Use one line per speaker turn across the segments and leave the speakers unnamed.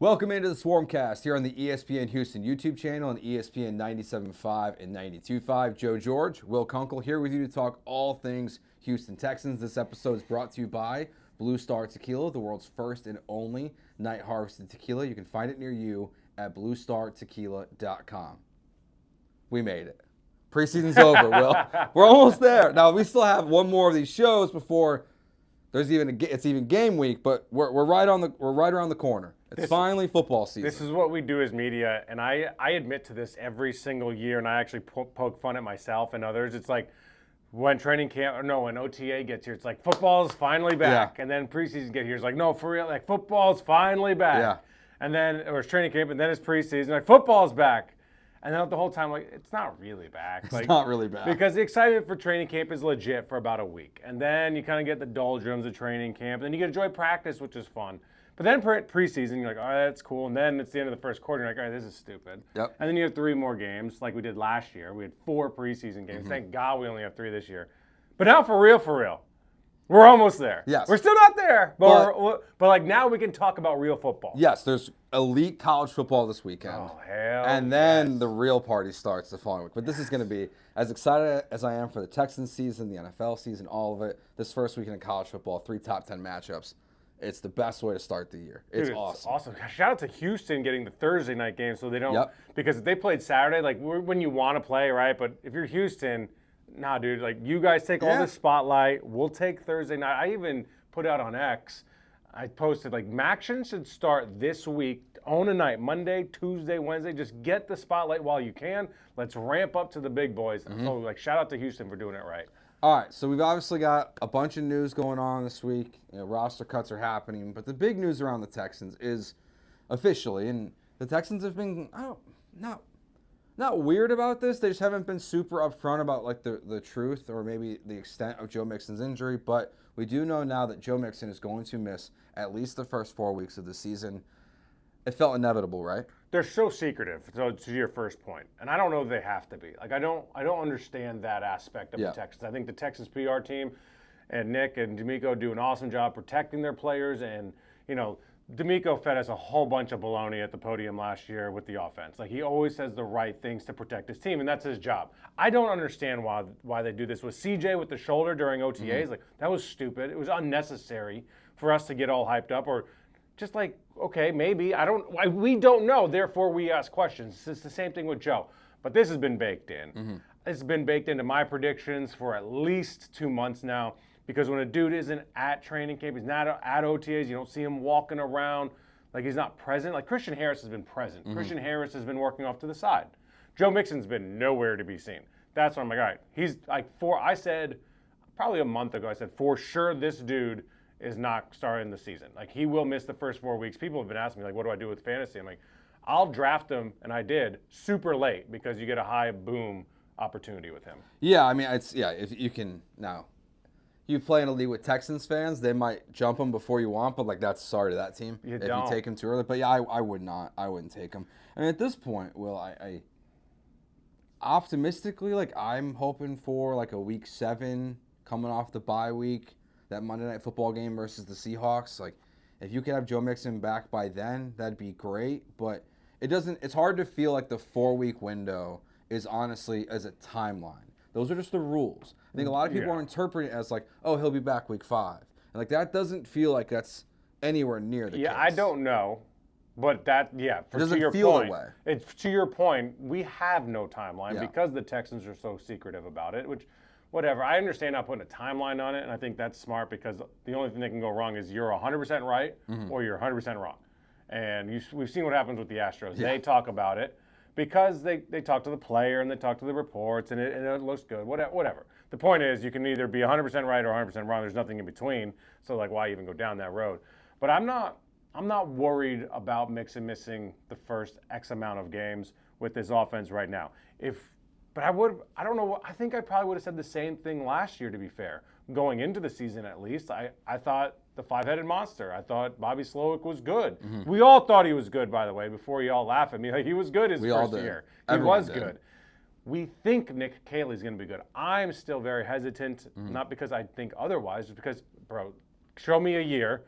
Welcome into the Swarmcast here on the ESPN Houston YouTube channel and ESPN 97.5 and 92.5. Joe George, Will Kunkel here with you to talk all things Houston Texans. This episode is brought to you by Blue Star Tequila, the world's first and only night harvested tequila. You can find it near you at bluestartequila.com. We made it. Preseason's over, Will. We're almost there. Now, we still have one more of these shows before it's even game week, but we're right around the corner. It's finally football season.
This is what we do as media, and I admit to this every single year, and I actually poke fun at myself and others. It's like when when OTA gets here, it's like football's finally back, and then preseason get here, it's like no, for real, like football's finally back, and then or it's training camp, and then it's preseason, like football's back, and then the whole time like it's not really back.
It's not really back
because the excitement for training camp is legit for about a week, and then you kind of get the doldrums of training camp, and then you get to enjoy practice, which is fun. But then preseason, you're like, all right, that's cool. And then it's the end of the first quarter, you're like, all right, this is stupid.
Yep.
And then you have 3 more games like we did last year. We had 4 preseason games. Thank God we only have 3 this year. But now for real, we're almost there.
Yes.
We're still not there, but like now we can talk about real football.
Yes, there's elite college football this weekend.
Oh, hell
And then the real party starts the following week. But this is going to be, as excited as I am for the Texans season, the NFL season, all of it, this first weekend in college football, 3 top 10 matchups. It's the best way to start the year. It's awesome.
Shout out to Houston getting the Thursday night game so they don't because if they played Saturday, like when you want to play, right? But if you're Houston, nah, dude, like you guys take all the spotlight. We'll take Thursday night. I even put out on X, I posted like Maction should start this week, own a night, Monday, Tuesday, Wednesday. Just get the spotlight while you can. Let's ramp up to the big boys. So like shout out to Houston for doing it right.
All right, so we've obviously got a bunch of news going on this week. Roster cuts are happening, but the big news around the Texans is officially, and the Texans have been not weird about this. They just haven't been super upfront about like the truth or maybe the extent of Joe Mixon's injury. But we do know now that Joe Mixon is going to miss at least the first 4 weeks of the season. It felt inevitable, right?
They're so secretive, so to your first point. And I don't know if they have to be. Like I don't understand that aspect of the Texans. I think the Texans PR team and Nick and D'Amico do an awesome job protecting their players. And, D'Amico fed us a whole bunch of baloney at the podium last year with the offense. Like he always says the right things to protect his team, and that's his job. I don't understand why they do this with CJ with the shoulder during OTAs. Like that was stupid. It was unnecessary for us to get all hyped up or just like, okay, maybe. We don't know, therefore we ask questions. It's the same thing with Joe. But this has been baked in. It's been baked into my predictions for at least 2 months now because when a dude isn't at training camp, he's not at OTAs, you don't see him walking around, like he's not present. Like Christian Harris has been present. Christian Harris has been working off to the side. Joe Mixon's been nowhere to be seen. That's what I'm like, all right. He's like, I said probably a month ago, I said, for sure this dude is not starting the season. Like he will miss the first 4 weeks. People have been asking me like, what do I do with fantasy? I'm like, I'll draft him, and I did super late because you get a high boom opportunity with him.
Yeah, I mean, if you can now, you play in a league with Texans fans, they might jump him before you want, but like that's sorry to that team if you take him too early. But yeah, I would not. I wouldn't take him. And at this point, Will, I optimistically like I'm hoping for like a week 7 coming off the bye week. That Monday Night Football game versus the Seahawks, like if you could have Joe Mixon back by then, that'd be great. But it's hard to feel like the 4-week window is honestly as a timeline. Those are just the rules. I think a lot of people are interpreting it as like, oh, he'll be back week 5. And like that doesn't feel like that's anywhere near the case.
I don't know. But that,
it doesn't feel that way.
It's to your point, we have no timeline because the Texans are so secretive about it, which whatever. I understand not putting a timeline on it, and I think that's smart because the only thing that can go wrong is you're 100% right or you're 100% wrong. And we've seen what happens with the Astros. They talk about it because they talk to the player and they talk to the reports and it looks good, whatever. The point is you can either be 100% right or 100% wrong. There's nothing in between, so like why even go down that road? But I'm not worried about Mixon missing the first X amount of games with this offense right now. But I don't know, I think I probably would have said the same thing last year, to be fair. Going into the season, at least, I thought the 5-headed monster. I thought Bobby Slowick was good. We all thought he was good, by the way, before you all laugh at me. Like, he was good his first year. Everyone was good. We think Nick Caley's going to be good. I'm still very hesitant, not because I think otherwise, just because, bro, show me a year,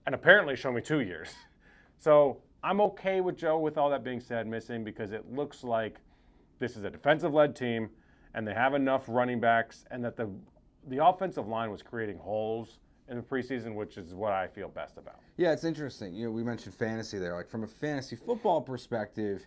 and apparently show me 2 years. So I'm okay with Joe, with all that being said, missing, because it looks like this is a defensive-led team, and they have enough running backs, and that the offensive line was creating holes in the preseason, which is what I feel best about.
Yeah, it's interesting. We mentioned fantasy there. Like, from a fantasy football perspective,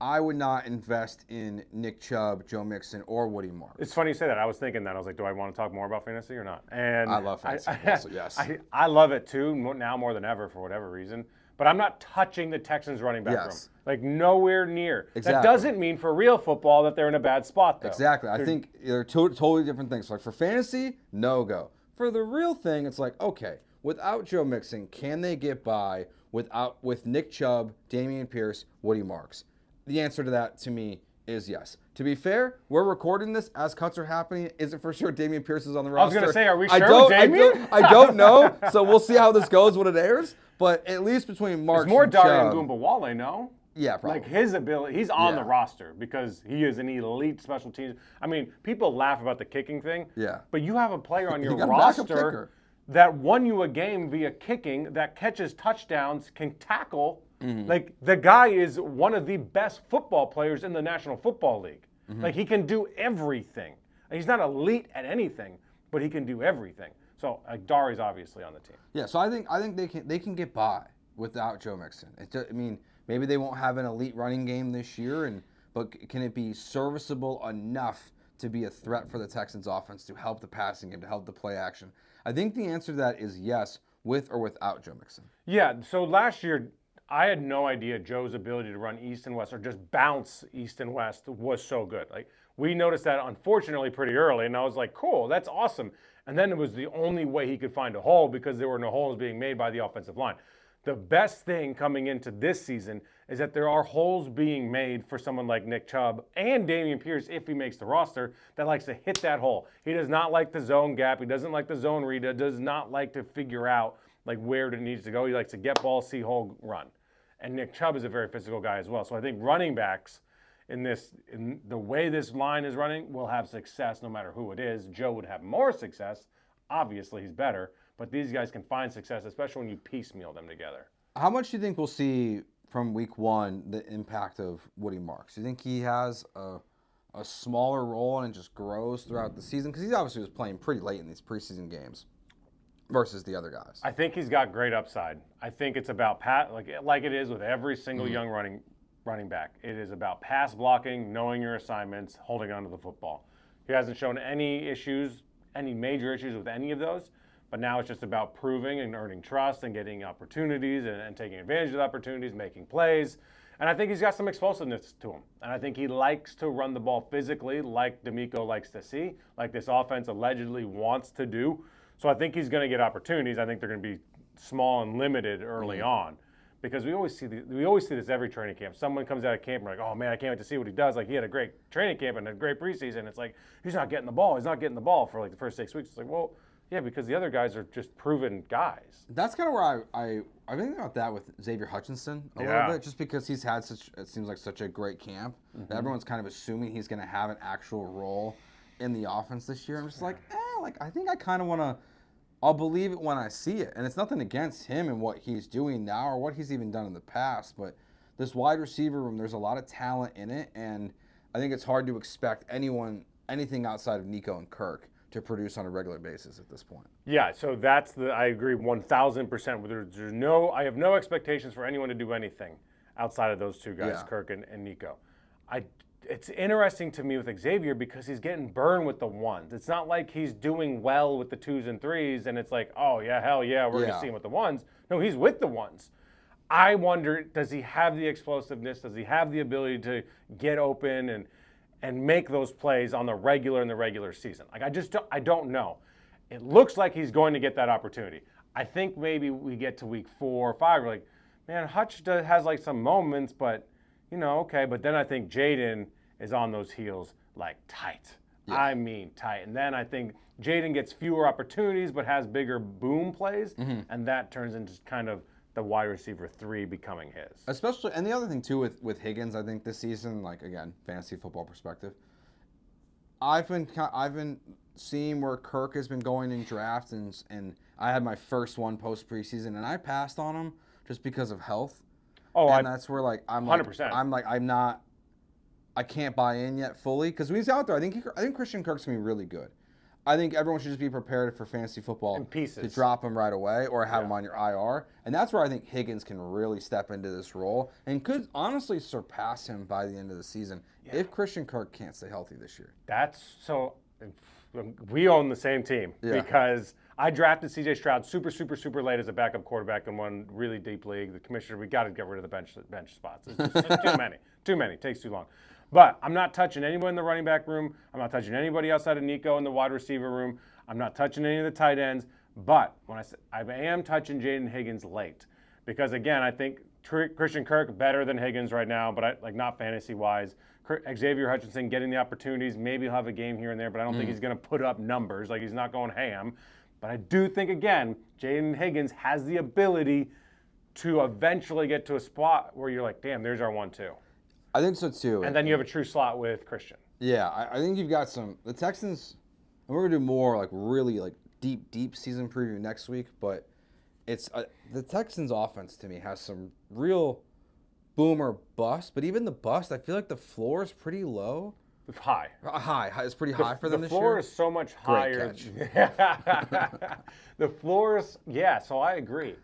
I would not invest in Nick Chubb, Joe Mixon, or Woody Marks.
It's funny you say that. I was thinking that. I was like, do I want to talk more about fantasy or not? And
I love fantasy football, so yes.
I love it too, now more than ever for whatever reason. But I'm not touching the Texans running back room. Like, nowhere near.
Exactly.
That doesn't mean for real football that they're in a bad spot, though.
Exactly. I think they're totally different things. Like, for fantasy, no go. For the real thing, it's like, okay, without Joe Mixon, can they get by with Nick Chubb, Dameon Pierce, Woody Marks? The answer to that, to me, is yes. To be fair, we're recording this as cuts are happening. Is it for sure Dameon Pierce is on the roster?
I was going to say, are we sure with Dameon?
I don't know, so we'll see how this goes when it airs. But at least between Marks
and Chubb. It's more
Darian
Goombawale, no?
Yeah, probably.
Like, his ability, he's on the roster because he is an elite special teams. I mean, people laugh about the kicking thing.
Yeah.
But you have a player on your roster that won you a game via kicking, that catches touchdowns, can tackle. Mm-hmm. Like, the guy is one of the best football players in the National Football League. Mm-hmm. Like, he can do everything. He's not elite at anything, but he can do everything. So, Dari's obviously on the team.
Yeah, so I think they can get by without Joe Mixon. I mean, maybe they won't have an elite running game this year, but can it be serviceable enough to be a threat for the Texans offense, to help the passing game, to help the play action? I think the answer to that is yes, with or without Joe Mixon.
Yeah, so last year, I had no idea Joe's ability to run east and west, or just bounce east and west, was so good. Like, we noticed that, unfortunately, pretty early, and I was like, cool, that's awesome. And then it was the only way he could find a hole, because there were no holes being made by the offensive line. The best thing coming into this season is that there are holes being made for someone like Nick Chubb and Dameon Pierce, if he makes the roster, that likes to hit that hole. He does not like the zone gap. He doesn't like the zone read. He does not like to figure out like where it needs to go. He likes to get ball, see hole, run. And Nick Chubb is a very physical guy as well. So I think running backs in the way this line is running will have success no matter who it is. Joe would have more success. Obviously, he's better. But these guys can find success, especially when you piecemeal them together.
How much do you think we'll see from week one the impact of Woody Marks? Do you think he has a smaller role and it just grows throughout the season? Because he obviously was playing pretty late in these preseason games versus the other guys.
I think he's got great upside. I think it's about like it is with every single young running back. It is about pass blocking, knowing your assignments, holding on to the football. He hasn't shown any major issues with any of those. But now it's just about proving and earning trust and getting opportunities and taking advantage of the opportunities, making plays. And I think he's got some explosiveness to him. And I think he likes to run the ball physically, like D'Amico likes to see, like this offense allegedly wants to do. So I think he's going to get opportunities. I think they're going to be small and limited early on. Because we always see this every training camp. Someone comes out of camp and we're like, oh man, I can't wait to see what he does. Like, he had a great training camp and a great preseason. It's like, he's not getting the ball. He's not getting the ball for like the first 6 weeks. It's like, well, yeah, because the other guys are just proven guys.
That's kind of where I think about that with Xavier Hutchinson a little bit, just because he's had it seems like such a great camp. Mm-hmm. Everyone's kind of assuming he's going to have an actual role in the offense this year. I'm just like, I think I kind of want to, I'll believe it when I see it. And it's nothing against him and what he's doing now or what he's even done in the past, but this wide receiver room, there's a lot of talent in it, and I think it's hard to expect anything outside of Nico and Kirk to produce on a regular basis at this point. Yeah,
so I agree 1,000%. I have no expectations for anyone to do anything outside of those two guys, Kirk and Nico. It's interesting to me with Xavier because he's getting burned with the ones. It's not like he's doing well with the 2s and 3s and it's like, oh yeah, hell yeah, we're going to see him with the ones. No, he's with the ones. I wonder, does he have the explosiveness? Does he have the ability to get open and make those plays on the regular season? Like, I don't know. It looks like he's going to get that opportunity. I think maybe we get to week 4 or 5, we're like, man, Hutch has like some moments, but okay. But then I think Jaden is on those heels like tight. Yeah. I mean tight. And then I think Jaden gets fewer opportunities but has bigger boom plays, and that turns into kind of the wide receiver 3 becoming his.
Especially, and the other thing too with Higgins, I think this season, like again, fantasy football perspective, I've been seeing where Kirk has been going in drafts, and I had my first one post preseason, and I passed on him just because of health.
Oh,
and that's where like I'm
100%.
I can't buy in yet fully because when he's out there, I think Christian Kirk's gonna be really good. I think everyone should just be prepared for fantasy football
in pieces
to drop him right away or have him on your IR. And that's where I think Higgins can really step into this role and could honestly surpass him by the end of the season if Christian Kirk can't stay healthy this year.
We own the same team because I drafted C.J. Stroud super late as a backup quarterback in one really deep league. The commissioner, we got to get rid of the bench spots. It's just too many. It takes too long. But I'm not touching anyone in the running back room. I'm not touching anybody outside of Nico in the wide receiver room. I'm not touching any of the tight ends. But when I am touching Jaden Higgins late because, again, I think Christian Kirk better than Higgins right now, but not fantasy-wise. Xavier Hutchinson getting the opportunities. Maybe he'll have a game here and there, but I don't think he's going to put up numbers. Like, he's not going ham. But I do think, again, Jaden Higgins has the ability to eventually get to a spot where you're like, damn, there's our 1-2.
I think so, too.
And then you have a true slot with Christian.
Yeah, I think you've got the Texans, and we're going to do more, really deep season preview next week, but it's the Texans offense, to me, has some real boom or bust, but even the bust, I feel like the floor is pretty low.
High.
It's pretty high for them this year.
The floor is so much higher. The floor is, so I agree.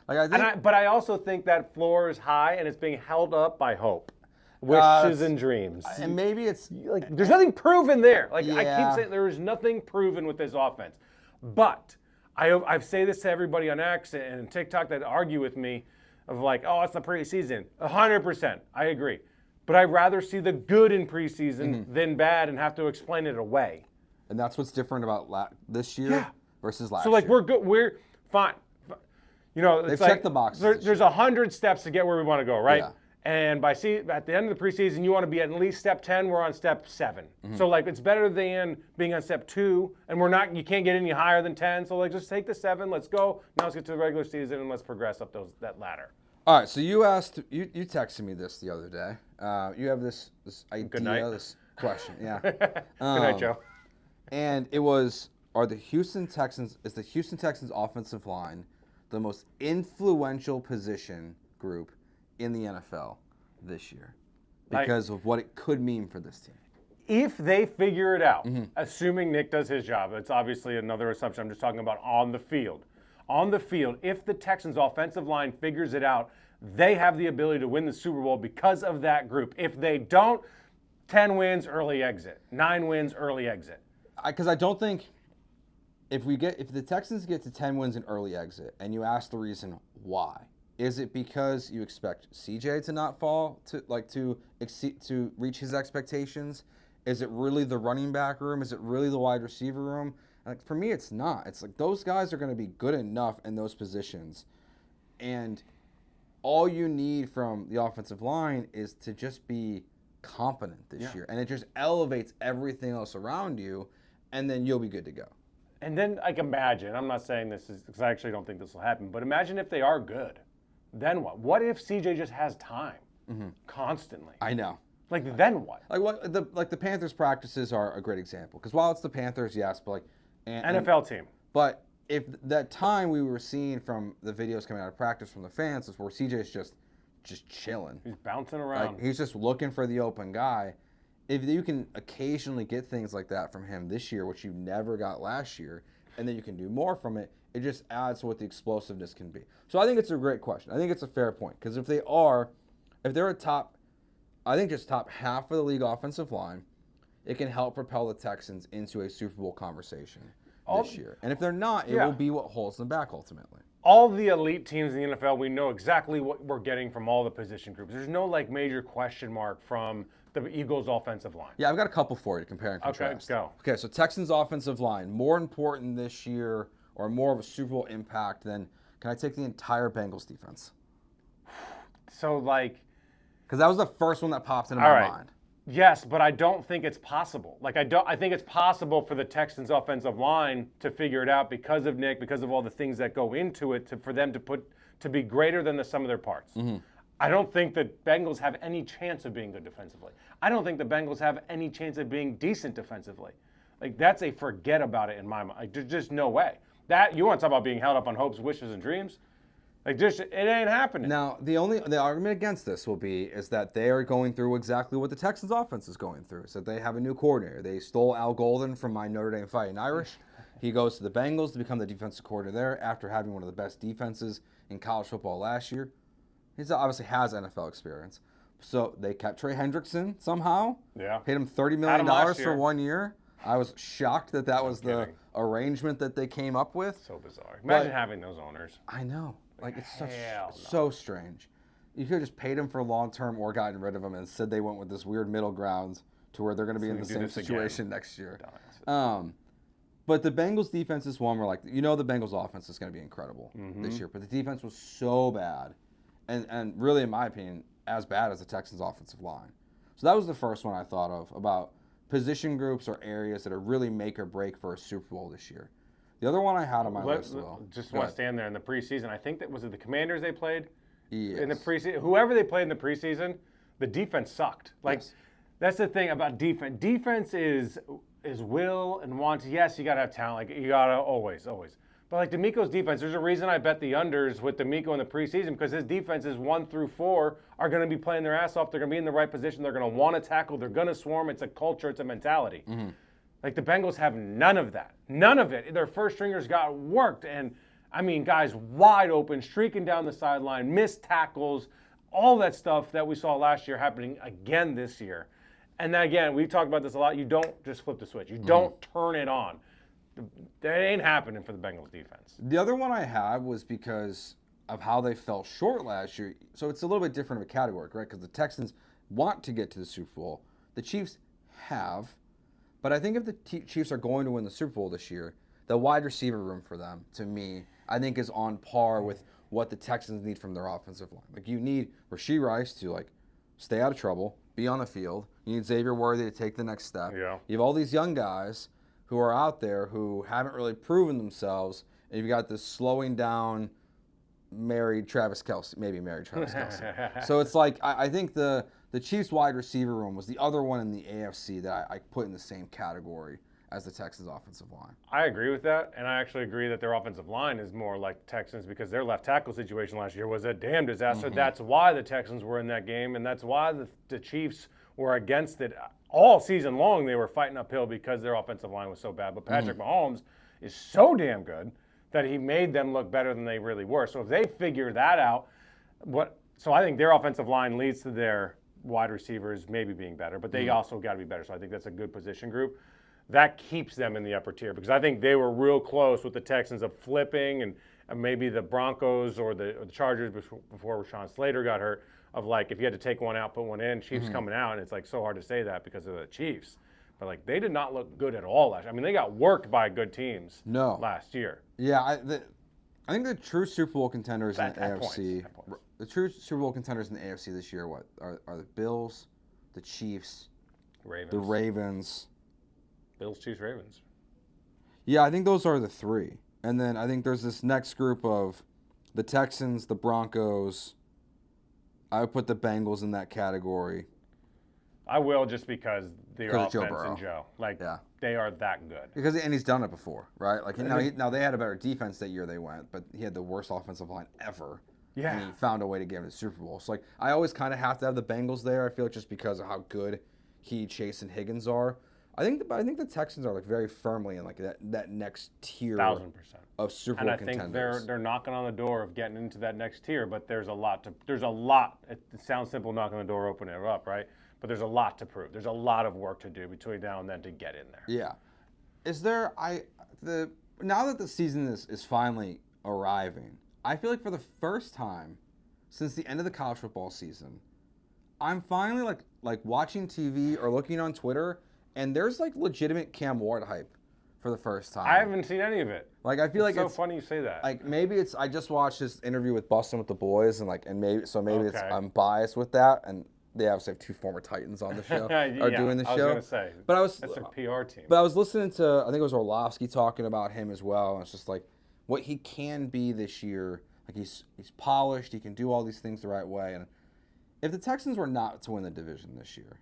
But I also think that floor is high and it's being held up by hope. Wishes and dreams.
And maybe it's
there's nothing proven there. I keep saying there is nothing proven with this offense. But I say this to everybody on X and TikTok that argue with me of it's the preseason. 100%. I agree. But I'd rather see the good in preseason than bad and have to explain it away.
And that's what's different about this year versus last year.
So we're good. We're fine.
They've checked the boxes.
There's 100 steps to get where we want to go, right?
Yeah.
And at the end of the preseason, you want to be at least step 10. We're on step 7. So it's better than being on step 2, and you can't get any higher than 10. So just take the 7. Let's go. Now let's get to the regular season and let's progress up that ladder.
All right. So you texted me this the other day. You have this idea, this question. Yeah.
Good night, Joe.
And it was: is the Houston Texans offensive line the most influential position group in the NFL this year because of what it could mean for this team?
If they figure it out, assuming Nick does his job, it's obviously another assumption. I'm just talking about on the field. On the field, if the Texans' offensive line figures it out, they have the ability to win the Super Bowl because of that group. If they don't, 10 wins, early exit. 9 wins, early exit.
Because I don't think if the Texans get to 10 wins and early exit, and you ask the reason why, is it because you expect CJ to not fall to reach his expectations? Is it really the running back room? Is it really the wide receiver room? For me, it's not. It's those guys are going to be good enough in those positions, and all you need from the offensive line is to just be competent this year, and it just elevates everything else around you, and then you'll be good to go.
And then imagine, I'm not saying this is because I actually don't think this will happen, but imagine if they are good. Then what? What if CJ just has time constantly?
I know.
Then what?
The Panthers practices are a great example because while it's the Panthers, yes, but
NFL team.
But if that time we were seeing from the videos coming out of practice from the fans is where CJ's just chilling.
He's bouncing around.
He's just looking for the open guy. If you can occasionally get things like that from him this year, which you never got last year, and then you can do more from it, it just adds to what the explosiveness can be. So I think it's a great question. I think it's a fair point because if they're a top half of the league offensive line, it can help propel the Texans into a Super Bowl conversation this year. And if they're not, it will be what holds them back ultimately.
All the elite teams in the NFL, we know exactly what we're getting from all the position groups. There's no major question mark from the Eagles' offensive line.
Yeah, I've got a couple for you to compare and contrast.
Okay, go.
Okay, so Texans' offensive line, more important this year or more of a Super Bowl impact than, can I take the entire Bengals defense?
So,
because that was the first one that popped into my mind.
Yes, but I don't think it's possible. I think it's possible for the Texans' offensive line to figure it out because of Nick, because of all the things that go into it, for them to be greater than the sum of their parts. I don't think the Bengals have any chance of being good defensively. I don't think the Bengals have any chance of being decent defensively. That's a forget about it in my mind. There's just no way. That you want to talk about being held up on hopes, wishes, and dreams? Like, just it ain't happening.
Now, the argument against this is that they are going through exactly what the Texans offense is going through. So they have a new coordinator. They stole Al Golden from my Notre Dame Fighting Irish. He goes to the Bengals to become the defensive coordinator there after having one of the best defenses in college football last year. He obviously has NFL experience. So they kept Trey Hendrickson somehow.
Yeah.
Paid him $30 million for 1 year. I was shocked that was the arrangement that they came up with.
So bizarre. Imagine having those owners.
I know. Like, it's so strange. You could have just paid him for long-term or gotten rid of him and said they went with this weird middle ground to where they're going to be in the same situation next year. But the Bengals defense is one where, like, the Bengals offense is going to be incredible this year. But the defense was so bad. And really, in my opinion, as bad as the Texans' offensive line. So that was the first one I thought of about position groups or areas that are really make or break for a Super Bowl this year. The other one I had on my list, though.
Just want to stand there in the preseason. I think was it the Commanders they played?
Yes.
In the preseason? Whoever they played in the preseason, the defense sucked. Like, that's the thing about defense. Defense is will and wants. Yes, you got to have talent. Like, you got to always. But like DeMeco's defense, there's a reason I bet the unders with DeMeco in the preseason because his defenses 1 through 4 are going to be playing their ass off. They're going to be in the right position. They're going to want to tackle. They're going to swarm. It's a culture. It's a mentality. Like the Bengals have none of that. None of it. Their first stringers got worked. And, I mean, guys wide open, streaking down the sideline, missed tackles, all that stuff that we saw last year happening again this year. And then, again, we've talked about this a lot. You don't just flip the switch. You don't turn it on. That ain't happening for the Bengals defense.
The other one I had was because of how they fell short last year. So it's a little bit different of a category, right? Because the Texans want to get to the Super Bowl. The Chiefs have. But I think if the Chiefs are going to win the Super Bowl this year, the wide receiver room for them, to me, I think is on par with what the Texans need from their offensive line. Like, you need Rashee Rice to, like, stay out of trouble, be on the field. You need Xavier Worthy to take the next step.
Yeah.
You have all these young guys who are out there who haven't really proven themselves, and you've got this slowing down married Travis Kelce. So it's like, I think the Chiefs wide receiver room was the other one in the AFC that I put in the same category as the Texans offensive line.
I agree with that, and I actually agree that their offensive line is more like the Texans because their left tackle situation last year was a damn disaster. That's why the Texans were in that game, and that's why the Chiefs were against it. All season long, they were fighting uphill because their offensive line was so bad. But Patrick Mahomes is so damn good that he made them look better than they really were. So if they figure that out, so I think their offensive line leads to their wide receivers maybe being better, but they also got to be better. So I think that's a good position group. That keeps them in the upper tier because I think they were real close with the Texans of flipping and maybe the Broncos or the Chargers before Rashawn Slater got hurt. Of like, if you had to take one out, put one in, Chiefs coming out, and it's like so hard to say that because of the Chiefs. But like, they did not look good at all last year. I mean, they got worked by good teams last year.
Yeah, I think the true Super Bowl contenders in the AFC, the true Super Bowl contenders in the AFC this year, are the Bills, the Chiefs, the Ravens.
Bills, Chiefs, Ravens.
Yeah, I think those are the three. And then I think there's this next group of the Texans, the Broncos. I would put the Bengals in that category.
I will just because the offense and Joe. Like, they are that good.
And he's done it before, right? Like, now they had a better defense that year they went, but he had the worst offensive line ever. Yeah. And he found a way to get him to the Super Bowl. So, like, I always kind of have to have the Bengals there, I feel like, just because of how good Chase, and Higgins are. I think the Texans are, like, very firmly in, like, that next tier
1,000%.
Of Super Bowl contenders.
And I think they're knocking on the door of getting into that next tier, but there's a lot. It sounds simple, knocking the door, opening it up, right? But there's a lot to prove. There's a lot of work to do between now and then to get in there.
Yeah. Now that the season is finally arriving, I feel like for the first time since the end of the college football season, I'm finally like watching TV or looking on Twitter, and there's like legitimate Cam Ward hype for the first time.
I haven't seen any of it.
Like, I feel like
it's so funny you say that.
Like, maybe I just watched this interview with Bustin' with the Boys, and maybe I'm biased with that, and they obviously have two former Titans on the show are doing the show. I was
gonna say, that's their PR team.
But I was listening to, I think it was Orlovsky talking about him as well, and it's just like what he can be this year. Like, he's polished, he can do all these things the right way, and if the Texans were not to win the division this year,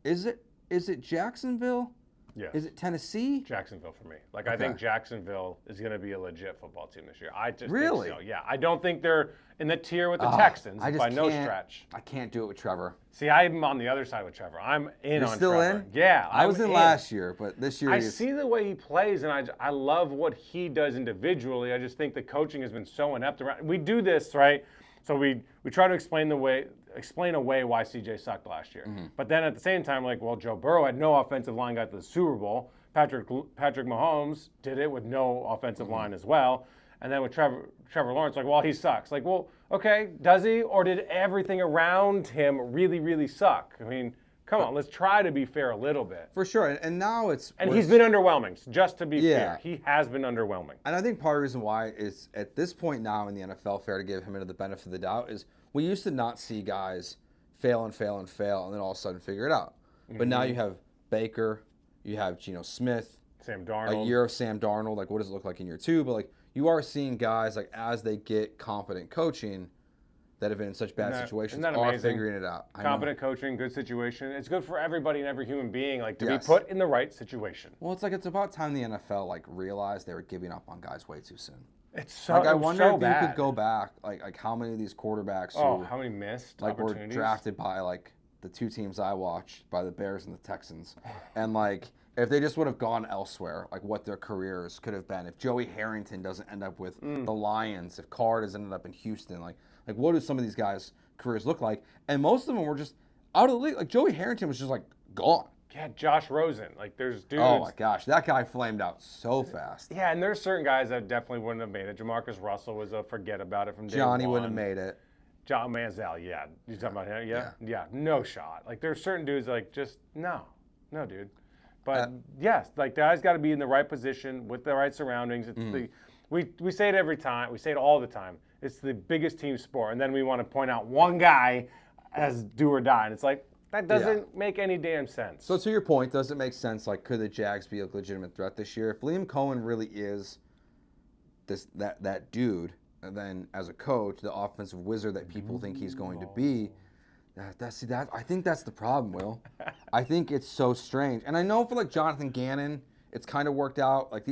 is it Jacksonville
Yes.
Is it Tennessee?
Jacksonville for me. Like, I think Jacksonville is going to be a legit football team this year. I just
Really?
think so. Yeah. I don't think they're in the tier with the Texans by no stretch.
I can't do it with Trevor.
See, I'm on the other side with Trevor. I'm in on
still
Trevor.
in?
Yeah.
I was in last year, but this year
I see the way he plays, and I love what he does individually. I just think the coaching has been so inept around. We do this, right? So we try to explain away why CJ sucked last year.
Mm-hmm.
But then at the same time, like, well, Joe Burrow had no offensive line, got to the Super Bowl. Patrick Mahomes did it with no offensive line as well. And then with Trevor Lawrence, like, well, he sucks. Like, well, okay, does he? Or did everything around him really, really suck? I mean, come on, let's try to be fair a little bit.
For sure. And now it's...
And he's been underwhelming, just to be fair. He has been underwhelming.
And I think part of the reason why is at this point now in the NFL, fair to give him the benefit of the doubt, is we used to not see guys fail, and then all of a sudden figure it out. But now you have Baker, you have Geno Smith.
Sam Darnold.
A year of Sam Darnold. Like, what does it look like in year 2? But, like, you are seeing guys, like, as they get competent coaching that have been in such bad situations are figuring it out.
Competent coaching, good situation. It's good for everybody and every human being, like, to be put in the right situation.
Well, it's like it's about time the NFL, like, realized they were giving up on guys way too soon.
It's so
like, I wonder if
bad.
you could go back, like how many of these quarterbacks
how many missed
like were
opportunities?
drafted by, like, the two teams I watched, by the Bears and the Texans, and, like, if they just would have gone elsewhere, like what their careers could have been. If Joey Harrington doesn't end up with the Lions, if Carr doesn't end up in Houston, like what do some of these guys' careers look like? And most of them were just out of the league. Like, Joey Harrington was just, like, gone.
Yeah, Josh Rosen. Like, there's dudes.
Oh, my gosh. That guy flamed out so fast.
Yeah, and there's certain guys that definitely wouldn't have made it. Jamarcus Russell was a forget about it from day
Johnny
one.
wouldn't have made it.
John Manziel, yeah. You talking about him? Yeah, no shot. Like, there's certain dudes like just no, dude. But yes, like, the guy's got to be in the right position with the right surroundings. It's we say it every time. We say it all the time. It's the biggest team sport, and then we want to point out one guy as do or die, and it's like that doesn't make any damn sense.
So to your point, does it make sense? Like, could the Jags be a legitimate threat this year if Liam Cohen really is that dude? And then as a coach, the offensive wizard that people think he's going to be. I think that's the problem, Will. I think it's so strange. And I know for, like, Jonathan Gannon, it's kind of worked out. Like,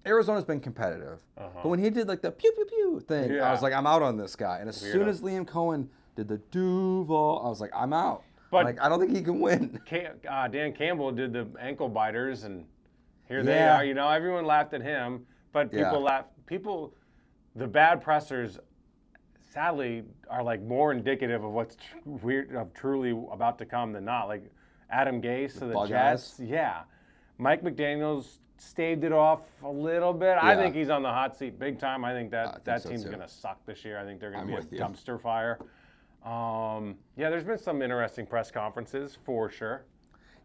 Arizona's been competitive. But when he did, like, the pew, pew, pew thing, I was like, I'm out on this guy. And as soon as Liam Cohen did the Duval, I was like, I'm out. But, like, I don't think he can win.
Dan Campbell did the ankle biters, and here they are. You know, everyone laughed at him. But the bad pressers, sadly, are, like, more indicative of what's truly about to come than not. Like Adam Gase of the Jets. Yeah. Mike McDaniels staved it off a little bit. I think he's on the hot seat big time. I think that team's going to suck this year. I think they're going to be a dumpster fire. There's been some interesting press conferences for sure.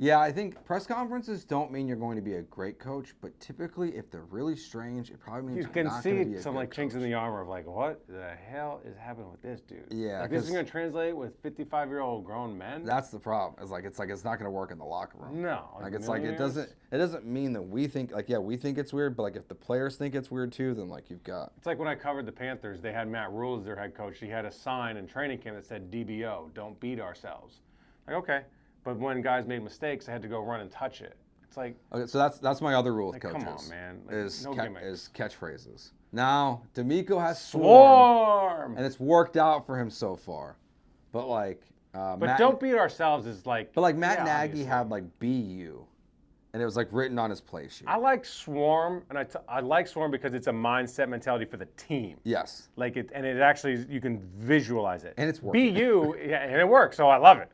Yeah, I think press conferences don't mean you're going to be a great coach, but typically, if they're really strange, it probably means you're not going to be a good coach. You can see some, like, chinks in
the armor of, like, what the hell is happening with this dude?
Yeah,
like, this is going to translate with 55-year-old grown men.
That's the problem. It's not going to work in the locker room.
No,
like, it's like it doesn't mean that we think, like, we think it's weird, but, like, if the players think it's weird too, then, like, you've got.
It's like when I covered the Panthers, they had Matt Rule as their head coach. He had a sign in training camp that said DBO, don't beat ourselves. Like, okay. But when guys made mistakes, I had to go run and touch it. It's like,
okay, so that's my other rule with coaches.
Come on, man. Like,
is
gimmicks.
Catchphrases. Now, D'Amico has
Swarm,
and it's worked out for him so far. But, like,
don't beat ourselves is like.
But, like, Matt Nagy had, like, BU, and it was, like, written on his play sheet.
I like Swarm, and I like Swarm because it's a mindset mentality for the team.
Yes.
Like, it actually, you can visualize it.
And it's working.
BU, and it works, so I love it.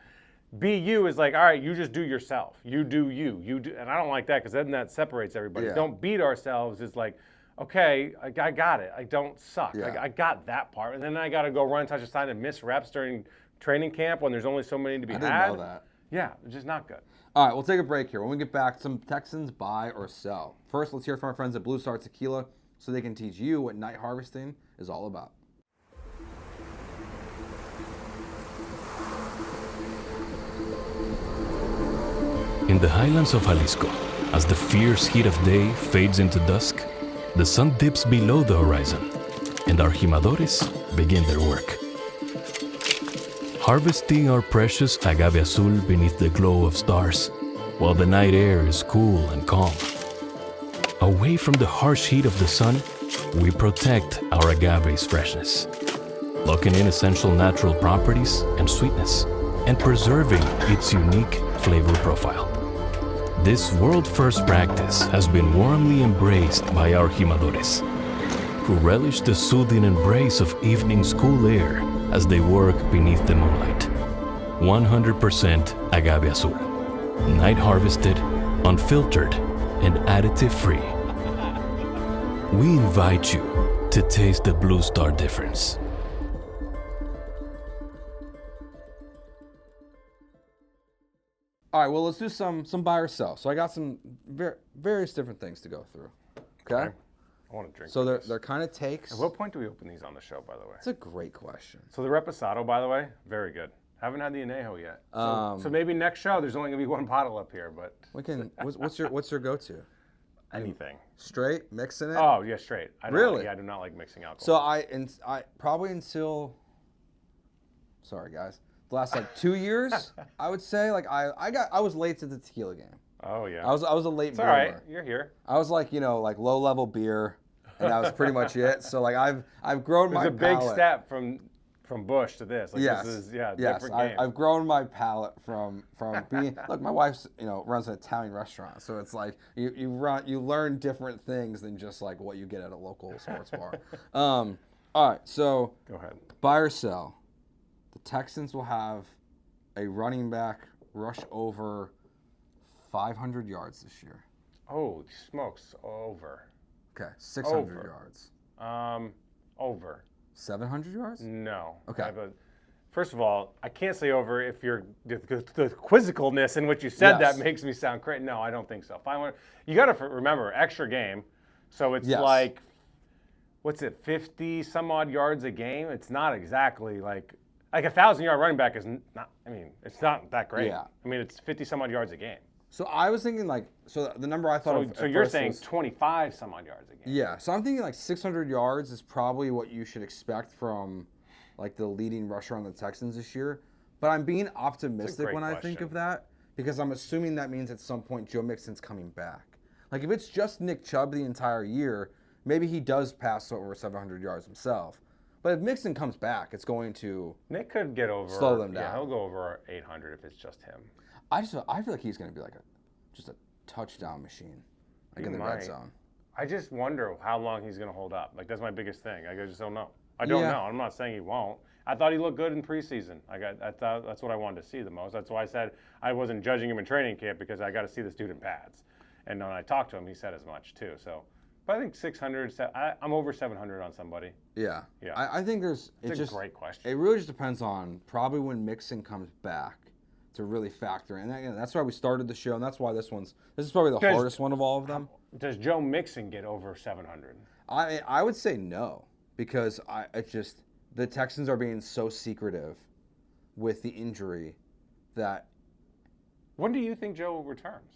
BU is like, all right, you just do yourself. You do you. You do, and I don't like that because then that separates everybody. Yeah. Don't beat ourselves is like, okay, I got it. I don't suck. Yeah. I got that part. And then I got to go run, touch a sign, and miss reps during training camp when there's only so many to be had.
I didn't know that.
Yeah, it's just not good.
All right, we'll take a break here. When we get back, some Texans buy or sell. First, let's hear from our friends at Blue Star Tequila so they can teach you what night harvesting is all about.
In the highlands of Jalisco, as the fierce heat of day fades into dusk, the sun dips below the horizon, and our jimadores begin their work. Harvesting our precious agave azul beneath the glow of stars, while the night air is cool and calm. Away from the harsh heat of the sun, we protect our agave's freshness, locking in essential natural properties and sweetness, and preserving its unique flavor profile. This world-first practice has been warmly embraced by our jimadores, who relish the soothing embrace of evening's cool air as they work beneath the moonlight. 100% agave azul, night harvested, unfiltered, and additive-free. We invite you to taste the Blue Star difference.
All right, well, let's do some buy or sell. So I got some various different things to go through. Okay?
I want to drink.
So they're kind of takes.
At what point do we open these on the show, by the way?
It's a great question.
So the Reposado, by the way, very good. Haven't had the Añejo yet. So maybe next show there's only gonna be one bottle up here, but
We can. What's your go-to?
anything.
Straight, mixing it.
Oh yeah, straight. I don't
Really?
Yeah, I do not like mixing alcohol.
So I probably until. Sorry guys, the last like 2 years, I would say like I was late to the tequila game.
Oh yeah.
I was a late
It's
bloomer.
all right. You're here.
I was like like low level beer, and that was pretty much it. So like I've grown my
There's a big
palate.
step from Bush to this. Like
Yes.
This is
yes.
different game.
I've grown my palate from being. Look, my wife's runs an Italian restaurant, so it's like you learn different things than just like what you get at a local sports bar. All right, so
Go ahead.
buy or sell. The Texans will have a running back rush over 500 yards this year.
Oh smokes, over.
Okay, 600
Over.
yards.
Over.
700 yards?
No.
Okay.
First of all, I can't say over if you're the quizzicalness in which you said
Yes.
that makes me sound crazy. No, I don't think so. 500. You got to remember extra game, so it's
Yes.
like, what's it, 50 some odd yards a game? It's not exactly like 1,000-yard running back is not. I mean, it's not that great.
Yeah.
I mean, it's 50 some odd yards a game.
So I was thinking the number I thought of.
So
at
you're
first
saying
was-
25 some odd yards a game?
Yeah, so I'm thinking like 600 yards is probably what you should expect from like the leading rusher on the Texans this year. But I'm being optimistic
great
when I think
question.
of that because I'm assuming that means at some point Joe Mixon's coming back. Like if it's just Nick Chubb the entire year, maybe he does pass over 700 yards himself. But if Mixon comes back, it's going to.
Nick could get over.
Slow them
Yeah,
down.
he'll go over 800 if it's just him.
I feel like he's going to be like just a touchdown machine, like
He
in the
might.
red zone.
I just wonder how long he's going to hold up. Like, that's my biggest thing. I just don't know. I don't
Yeah.
know. I'm not saying he won't. I thought he looked good in preseason. I thought that's what I wanted to see the most. That's why I said I wasn't judging him in training camp because I got to see this dude in pads. And when I talked to him, he said as much too. So, but I think 600. I'm over 700 on somebody.
Yeah.
Yeah.
I think there's.
It's a great question.
It really just depends on probably when Mixon comes back to really factor in. And that's why we started the show, and that's why this is probably the
Does-
hardest one of all of them.
Does Joe Mixon get over 700?
I would say no because it's just the Texans are being so secretive with the injury that
When do you think Joe returns?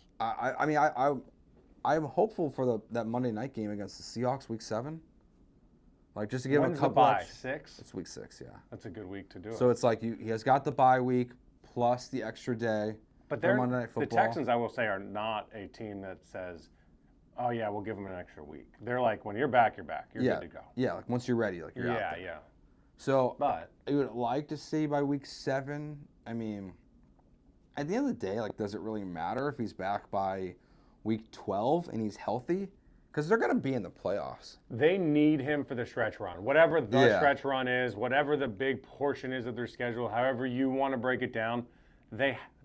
I'm hopeful for that Monday night game against the Seahawks, Week 7. Like just to give him a
When's the
couple.
bye? 6?
It's Week 6, yeah.
That's a good week to do it.
So it's like he has got the bye week plus the extra day.
But
for Monday Night
the
Football.
Texans, I will say, are not a team that says, "Oh yeah, we'll give them an extra week." They're like, when you're back, you're back. You're good to go.
Yeah, like once you're ready, like you're out
Yeah,
there.
yeah.
So
But
I would like to see by Week 7. I mean, at the end of the day, like, does it really matter if he's back by Week 12 and he's healthy? Because they're going to be in the playoffs.
they need him for the stretch run. Whatever the
Yeah.
stretch run is, whatever the big portion is of their schedule, however you want to break it down,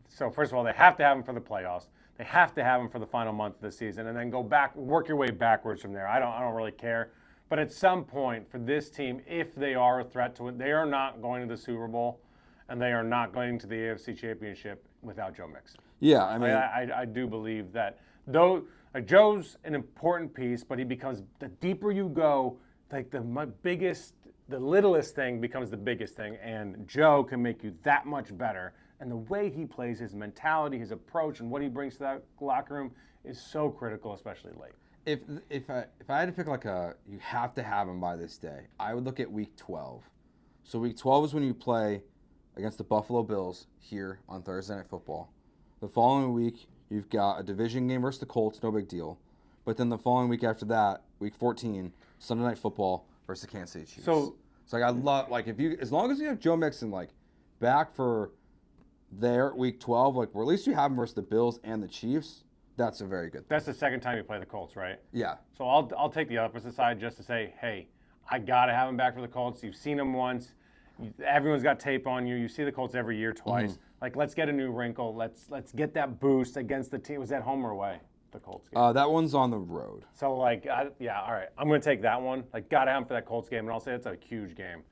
so first of all, they have to have him for the playoffs. They have to have him for the final month of the season, and then go back, work your way backwards from there. I don't really care. But at some point, for this team, if they are a threat to it, they are not going to the Super Bowl, and they are not going to the AFC Championship without Joe Mixon.
Yeah, I mean,
I do believe that though Joe's an important piece, but he becomes, the deeper you go, like the littlest thing becomes the biggest thing, and Joe can make you that much better. And the way he plays, his mentality, his approach, and what he brings to that locker room is so critical, especially late.
if I had to pick you have to have him by this day, I would look at Week 12. So Week 12 is when you play against the Buffalo Bills here on Thursday Night Football. The following week, You've got a division game versus the Colts, no big deal. But then the following week after that, week 14, Sunday Night Football versus the Kansas City Chiefs. So like I love as long as you have Joe Mixon like back for their week 12, like where at least you have him versus the Bills and the Chiefs. That's a very good thing.
That's the second time you play the Colts, right?
Yeah.
So I'll take the opposite side just to say, hey, I gotta have him back for the Colts. You've seen him once. Everyone's got tape on you. You see the Colts every year, twice. Like, let's get a new wrinkle. Let's get that boost against the team. Was that home or away? The Colts game.
That one's on the road.
So, like, all right. I'm going to take that one. Like, got to have him for that Colts game, and I'll say it's a huge game.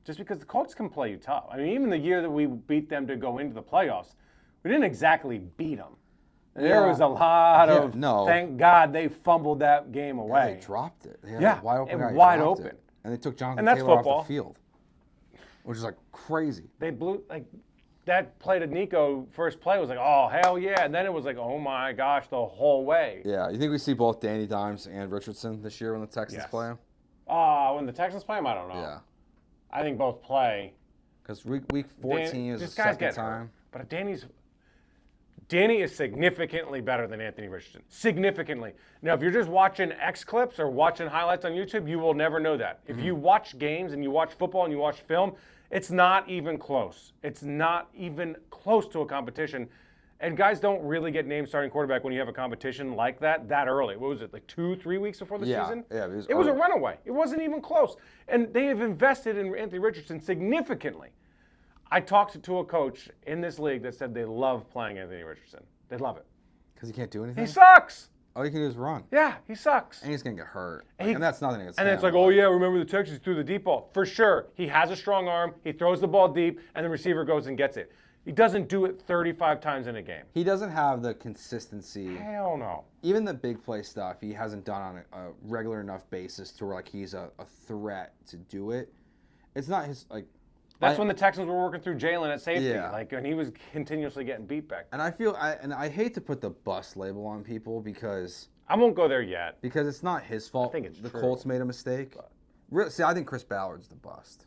Just because the Colts can play you tough. I mean, even the year that we beat them to go into the playoffs, we didn't exactly beat them. There was a lot of, thank God they fumbled that game away.
Yeah, they dropped it. They had a
wide open.
And they took Jonathan
that's
Taylor
football.
off the field, which is like crazy.
They blew, like, that play to Nico, first play was like, oh, hell yeah. And then it was like, oh my gosh, the whole way.
Yeah, you think we see both Danny Dimes and Richardson this year when the Texans play him?
When the Texans play him, I don't know.
Yeah.
I think both play.
Because week 14 is the second time.
Hurt. But if Danny is significantly better than Anthony Richardson. Significantly. Now, if you're just watching X clips or watching highlights on YouTube, you will never know that. If you watch games and you watch football and you watch film, it's not even close. It's not even close to a competition. And guys don't really get named starting quarterback when you have a competition like that early. What was it, like 2-3 weeks before the season?
Yeah,
it was a runaway. It wasn't even close. And they have invested in Anthony Richardson significantly. I talked to a coach in this league that said they love playing Anthony Richardson. They love it.
Because he can't do anything?
He sucks.
All he can do is run.
Yeah, he sucks.
And he's going to get hurt. And that's nothing against
him. And it's like, oh, yeah, remember the Texans threw the deep ball. For sure. He has a strong arm. He throws the ball deep, and the receiver goes and gets it. He doesn't do it 35 times in a game.
He doesn't have the consistency.
Hell no.
Even the big play stuff, he hasn't done on a regular enough basis to where like he's a threat to do it. It's not his, like...
That's when the Texans were working through Jalen at safety, and he was continuously getting beat back.
And I hate to put the bust label on people because
I won't go there yet.
Because it's not his fault.
I think it's
the
true.
Colts made a mistake. See, I think Chris Ballard's the bust,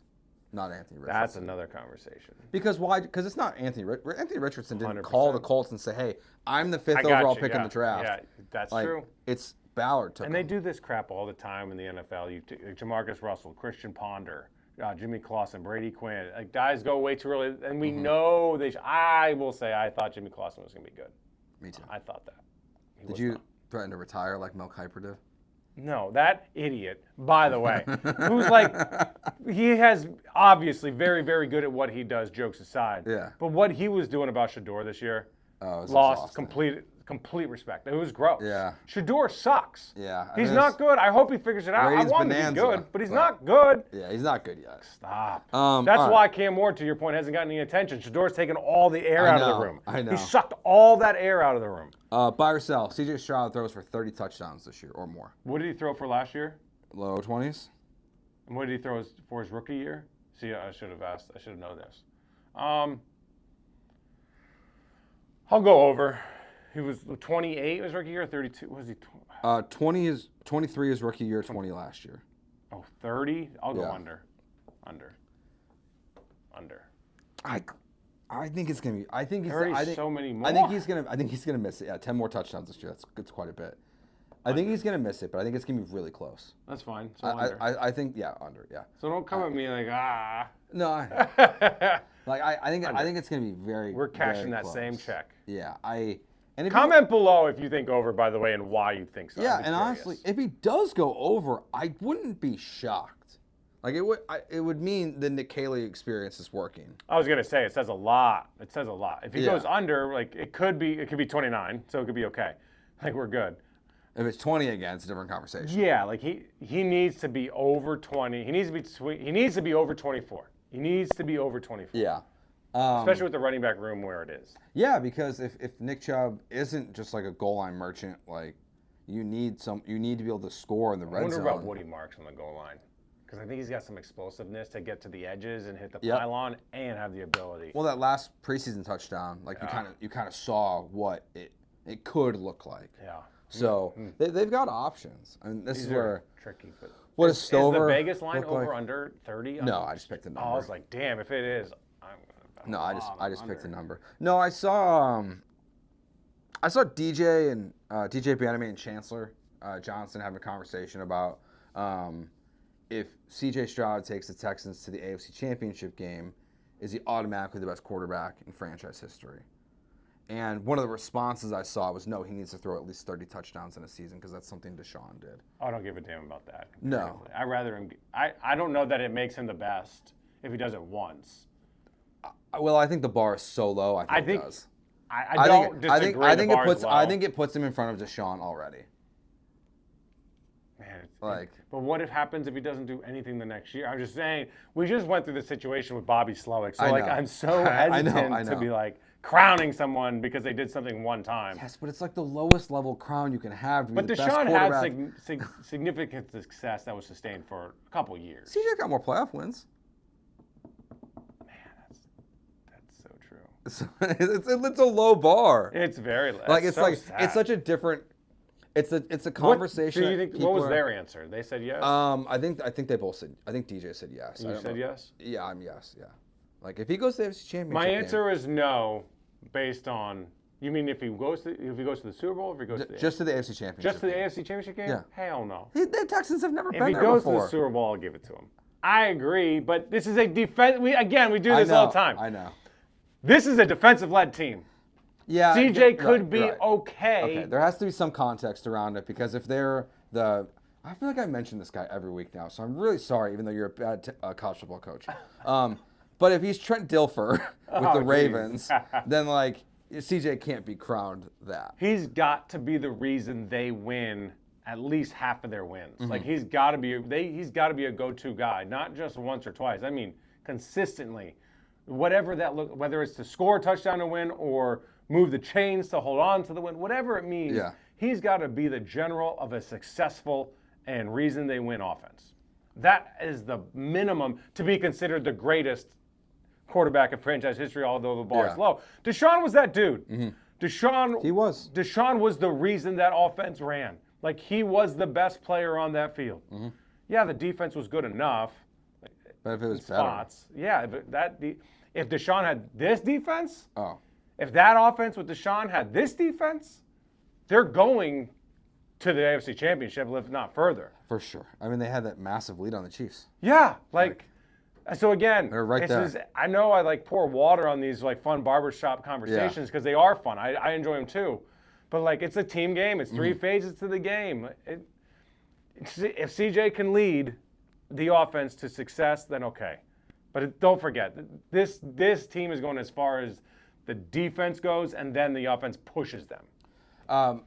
not Anthony Richardson.
That's another conversation.
Because why? Because it's not Anthony Richardson didn't
100%.
Call the Colts and say, "Hey, I'm the 5th overall pick in the draft."
Yeah, that's true.
It's Ballard took
and they do this crap all the time in the NFL. Jamarcus Russell, Christian Ponder. Jimmy Clausen, Brady Quinn. Like, guys go way too early, and we know they. I will say, I thought Jimmy Clausen was going to be good.
Me too.
I thought that.
Did you threaten to retire like Mel Kiper did?
No, that idiot. By the way, who's like, he has obviously very, very good at what he does. Jokes aside.
Yeah.
But what he was doing about Shador this year, lost complete respect. It was gross.
Yeah.
Shador sucks.
Yeah.
He's not good. I hope he figures it out.
Brady's
I want him to be good, but he's not good.
Yeah, he's not good yet.
Stop. That's why Cam Ward, to your point, hasn't gotten any attention. Shador's taken all the air out of the room.
I know.
He sucked all that air out of the room.
Buy or sell. CJ Stroud throws for 30 touchdowns this year or more.
What did he throw for last year?
Low 20s.
And what did he throw for his rookie year? See, I should have asked. I should have known this. I'll go over. He was 28 his rookie year, 32. Was he?
23 his rookie year, 20 last year.
Oh, 30? I'll go under.
I think it's gonna be. I think he's.
30
I think
so many more.
I think he's gonna miss it. Yeah, 10 more touchdowns this year. That's quite a bit. I think he's gonna miss it, but I think it's gonna be really close.
That's fine. So
I think under. Yeah.
So don't come at me like
No. I think it's gonna be very.
We're cashing
very
that
close.
same check.
Yeah.
Comment below if you think over, by the way, and why you think so.
Yeah, and honestly, if he does go over, I wouldn't be shocked. Like it would mean the Nick Caley experience is working.
I was gonna say it says a lot. It says a lot. If he goes under, like it could be 29, so it could be okay. Like we're good.
If it's 20 again, it's a different conversation.
Yeah, like he needs to be over 20. He needs to be over 24. He needs to be over 24.
Yeah.
Especially with the running back room where it is.
Yeah, because if Nick Chubb isn't just like a goal line merchant, like you need to be able to score in the red zone.
I wonder about Woody Marks on the goal line. Because I think he's got some explosiveness to get to the edges and hit the pylon and have the ability.
Well, that last preseason touchdown, like you kind of saw what it could look like.
Yeah.
So they've got options. I mean, this
These
is where
tricky. But
what is Stover?
Is the Vegas line over
like?
under 30?
No, I just picked a number.
I was like, damn, if it is, I'm gonna bet
No, I just
under.
picked a number. No, I saw I saw DJ and DJ Bannerman and Chancellor Johnson having a conversation about if C.J. Stroud takes the Texans to the AFC Championship game, is he automatically the best quarterback in franchise history? And one of the responses I saw was, no, he needs to throw at least 30 touchdowns in a season because that's something Deshaun did.
I don't give a damn about that.
No.
I'd rather him. I don't know that it makes him the best if he does it once.
Well, I think the bar is so low. I think it does.
I don't disagree.
I think it puts him in front of Deshaun already.
Man, but what happens if he doesn't do anything the next year? I'm just saying, we just went through the situation with Bobby Slowick, so I'm so hesitant to be like crowning someone because they did something one time.
Yes, but it's like the lowest level crown you can have to be the best
Deshaun had significant success that was sustained for a couple years.
CJ got more playoff wins.
That's so true.
It's a low bar.
It's very low.
It's such a different. It's a conversation.
What was their answer? They said yes.
I think they both said. I think DJ said yes.
You said yes.
Yeah, I'm yes. Yeah. Like if he goes to the AFC Championship.
My answer is no, based on. You mean if he goes to the Super Bowl, or if he goes to
just to the AFC Championship?
Just to the AFC Championship game?
Yeah.
Hell no.
The Texans have never been there before.
If he goes to the Super Bowl, I'll give it to him. I agree, but this is a defense. We do this all the time.
I know.
This is a defensive-led team.
Yeah.
CJ could be okay.
There has to be some context around it because if they're I feel like I mention this guy every week now, so I'm really sorry, even though you're a bad college football coach. But if he's Trent Dilfer with the Ravens, then like CJ can't be crowned that.
He's got to be the reason they win at least half of their wins. Mm-hmm. Like he's got to be a go-to guy, not just once or twice. I mean, consistently, whether it's to score a touchdown to win or move the chains to hold on to the win, whatever it means.
Yeah.
He's got to be the general of a successful and reason they win offense. That is the minimum to be considered the greatest quarterback in franchise history, although the bar is low. Deshaun was that dude. Mm-hmm. Deshaun was the reason that offense ran. Like, he was the best player on that field. Mm-hmm. Yeah, the defense was good enough.
But if it was
spots, if Deshaun had this defense,
oh.
If that offense with Deshaun had this defense, they're going to the AFC Championship, if not further.
For sure. I mean, they had that massive lead on the Chiefs.
Yeah, so again,
they're right there.
I know I pour water on these fun barbershop conversations because they are fun. I enjoy them too. But it's a team game. It's three phases to the game. If CJ can lead the offense to success, then okay. But don't forget, this team is going as far as the defense goes, and then the offense pushes them.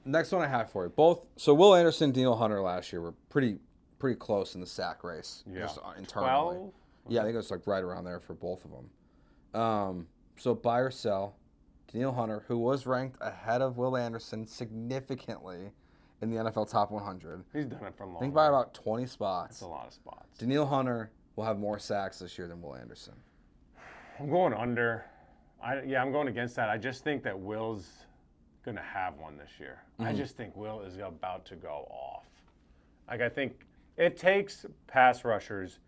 Next one I have for you. So Will Anderson, Danielle Hunter last year were pretty close in the sack race.
Yeah.
Just internally.
12?
Yeah, I think it was right around there for both of them. So buy or sell, Danielle Hunter, who was ranked ahead of Will Anderson significantly in the NFL Top 100.
He's done it for a long time.
I think by about 20 spots.
That's a lot of spots.
Danielle Hunter will have more sacks this year than Will Anderson.
I'm going under. I'm going against that. I just think that Will's going to have one this year. Mm-hmm. I just think Will is about to go off. I think it takes pass rushers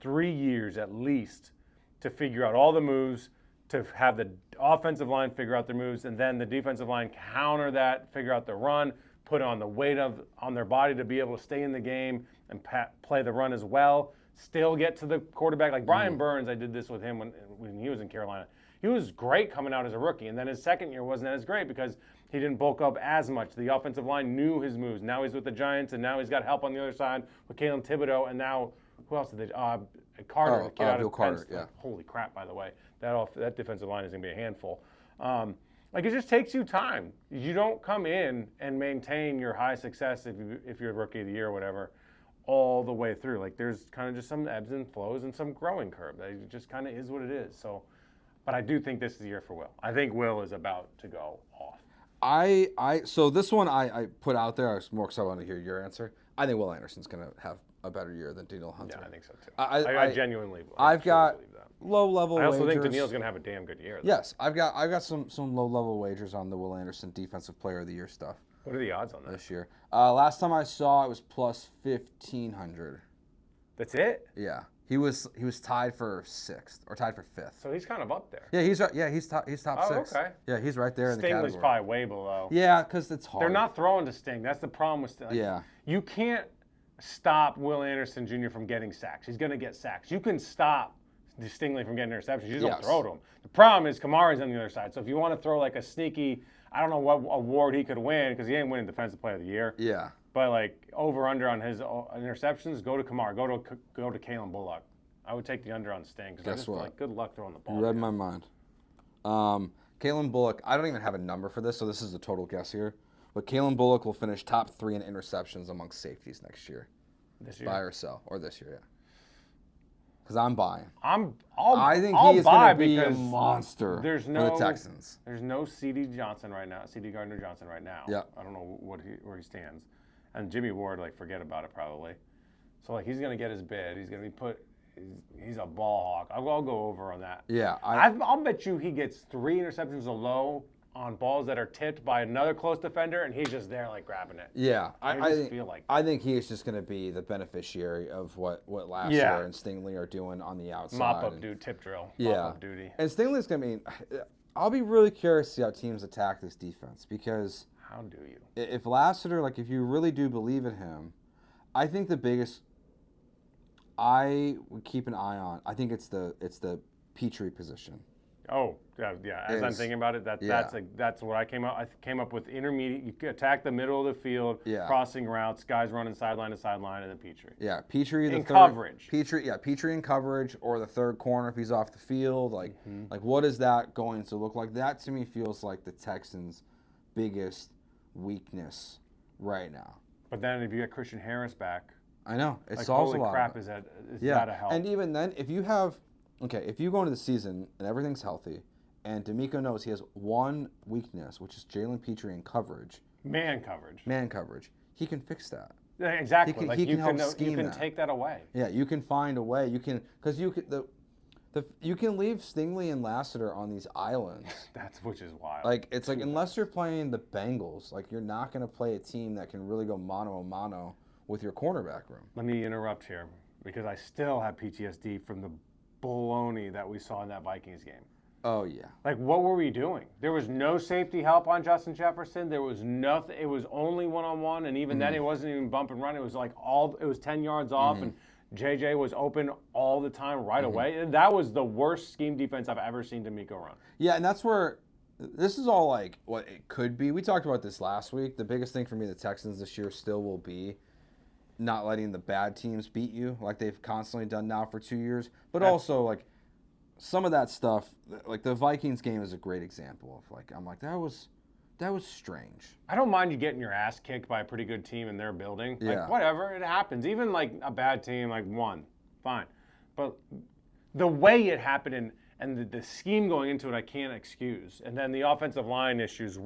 3 years at least to figure out all the moves, to have the offensive line figure out their moves, and then the defensive line counter that, figure out the run, put on the weight on their body to be able to stay in the game and play the run as well, still get to the quarterback. Like Brian Burns, I did this with him when he was in Carolina. He was great coming out as a rookie, and then his second year wasn't as great because he didn't bulk up as much. The offensive line knew his moves. Now he's with the Giants, and now he's got help on the other side with Kalen Thibodeau, and now who else did they? Carter, the kid out of Penn State.
Yeah.
Holy crap! By the way, that defensive line is going to be a handful. It just takes you time. You don't come in and maintain your high success if you're a rookie of the year or whatever, all the way through. There's kind of just some ebbs and flows and some growing curve. It just kind of is what it is. So, but I do think this is the year for Will. I think Will is about to go off.
So this one I put out there. I was more excited to hear your answer. I think Will Anderson's going to have a better year than Danielle Hunter.
Yeah, I think so too. I genuinely believe
I've got
that.
Low-level wagers.
I also think Danielle's going to have a damn good year, though.
Yes, I've got some low-level wagers on the Will Anderson Defensive Player of the Year stuff.
What are the odds on that?
This year? Last time I saw it was plus 1,500.
That's it?
Yeah. He was tied for 6th or tied for 5th.
So he's kind of up there.
Yeah, he's right. Yeah, he's top 6.
Okay.
Yeah, he's right there in the category.
Stingley's probably way below.
Yeah, because it's hard.
They're not throwing to Sting. That's the problem with Sting.
Yeah.
You can't stop Will Anderson Jr. from getting sacks. He's going to get sacks. You can stop Stingley from getting interceptions. You just don't throw to him. The problem is Kamara's on the other side. So if you want to throw like a sneaky, I don't know what award he could win because he ain't winning Defensive Player of the Year.
Yeah.
But like over under on his interceptions, go to Kamara. Go to Kalen Bullock. I would take the under on Sting because I just feel like good luck throwing the ball.
You read my mind. Kalen Bullock, I don't even have a number for this, so this is a total guess here. But Kalen Bullock will finish top 3 in interceptions amongst safeties next year.
This year?
Buy or sell, or this year, yeah. Because I'm buying.
I
think he is going to be a monster for the Texans.
There's no C.D. Johnson right now, C.D. Gardner-Johnson right now.
Yeah.
I don't know where he stands. And Jimmy Ward, like, forget about it probably. So, like, he's going to get his bid. He's going to be put – he's a ball hawk. I'll go over on that.
Yeah.
I'll bet you he gets 3 interceptions low on balls that are tipped by another close defender, and he's just there, like, grabbing it.
Yeah.
I
think he is just going to be the beneficiary of what Lassiter and Stingley are doing on the outside.
Mop-up dude, tip drill.
Yeah.
Mop-up duty.
And Stingley's going to be – I'll be really curious to see how teams attack this defense because –
how do you?
If Lassiter, like, if you really do believe in him, I think the biggest I would keep an eye on, I think it's the Petrie position.
Oh, yeah. As I'm thinking about it, that's what I came up. I came up with intermediate. You attack the middle of the field, crossing routes, guys running sideline to sideline, and then Petrie.
Yeah, Petrie
in coverage.
Petrie in coverage, or the third corner if he's off the field. Like what is that going to look like? That to me feels like the Texans' biggest weakness right now.
But then if you get Christian Harris back,
I know it
like,
solves
holy
a lot.
Crap, is that a help?
And even then, if you have. Okay, if you go into the season and everything's healthy, and DeMeco knows he has one weakness, which is Jalen Petrie in coverage.
Man coverage.
He can fix that.
Yeah, exactly.
He can help scheme
You can
that.
take that away.
Yeah, you can find a way. You can, because you can you can leave Stingley and Lassiter on these islands.
Which is wild.
Like it's like unless you're playing the Bengals, like you're not going to play a team that can really go mano a mano with your cornerback room.
Let me interrupt here because I still have PTSD from the baloney that we saw in that Vikings game.
Oh, yeah.
Like, what were we doing? There was no safety help on Justin Jefferson. There was nothing. It was only one-on-one, and even then it wasn't even bump and run. It was like it was 10 yards off, and JJ was open all the time right away. And that was the worst scheme defense I've ever seen DeMeco run.
Yeah, and that's where this is all like what it could be. We talked about this last week. The biggest thing for me, the Texans this year still will be not letting the bad teams beat you like they've constantly done now for 2 years. But also, like, some of that stuff, like the Vikings game is a great example of, like, I'm like, that was strange.
I don't mind you getting your ass kicked by a pretty good team in their building.
Yeah.
Like, whatever, it happens. Even, like, a bad team, like, won. Fine. But the way it happened and the scheme going into it, I can't excuse. And then the offensive line issues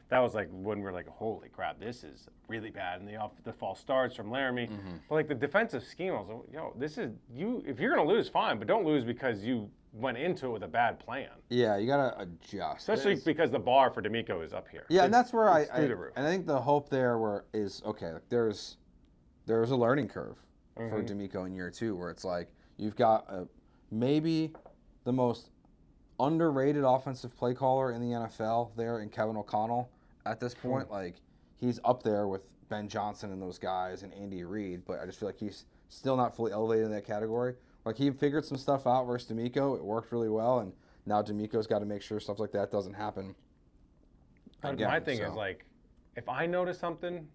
that was like when we're like, holy crap, this is really bad. And the false starts from Laramie. But like the defensive scheme, I was like, this is you. If you're gonna lose, fine, but don't lose because you went into it with a bad plan.
Yeah, you gotta adjust,
especially because the bar for DeMeco is up here.
Yeah, and that's where
through the roof.
And I think the hope there is okay. Like there's a learning curve for DeMeco in year 2, where it's like you've got maybe the most underrated offensive play caller in the NFL there in Kevin O'Connell. At this point, like, he's up there with Ben Johnson and those guys and Andy Reid, but I just feel like he's still not fully elevated in that category. Like, he figured some stuff out versus DeMeco. It worked really well, and now DeMeco's got to make sure stuff like that doesn't happen again.
My thing is, like, if I notice something,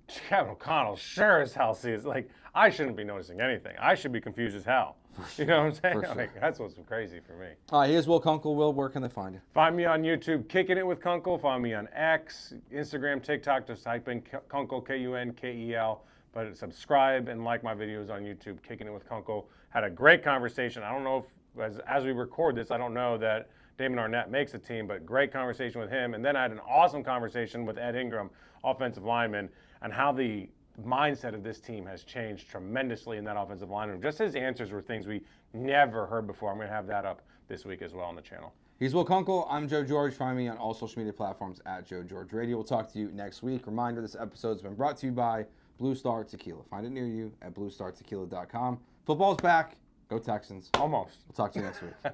Kevin O'Connell sure as hell sees. Like, I shouldn't be noticing anything. I should be confused as hell. You know what I'm saying?
Sure.
Like, that's what's crazy for me.
Here's Will Kunkel. Will, where can they find you?
Find me on YouTube, Kicking It with Kunkel. Find me on X, Instagram, TikTok. Just type in Kunkel, Kunkel. But subscribe and like my videos on YouTube, Kicking It with Kunkel. Had a great conversation. I don't know if, as we record this, I don't know that Damon Arnett makes the team, but great conversation with him. And then I had an awesome conversation with Ed Ingram, offensive lineman, and how the mindset of this team has changed tremendously in that offensive line room. Just his answers were things we never heard before. I'm going to have that up this week as well on the channel.
He's Will Kunkel. I'm Joe George. Find me on all social media platforms at Joe George Radio. We'll talk to you next week. Reminder, this episode has been brought to you by Blue Star Tequila. Find it near you at bluestartequila.com. Football's back. Go Texans.
Almost.
We'll talk to you next week.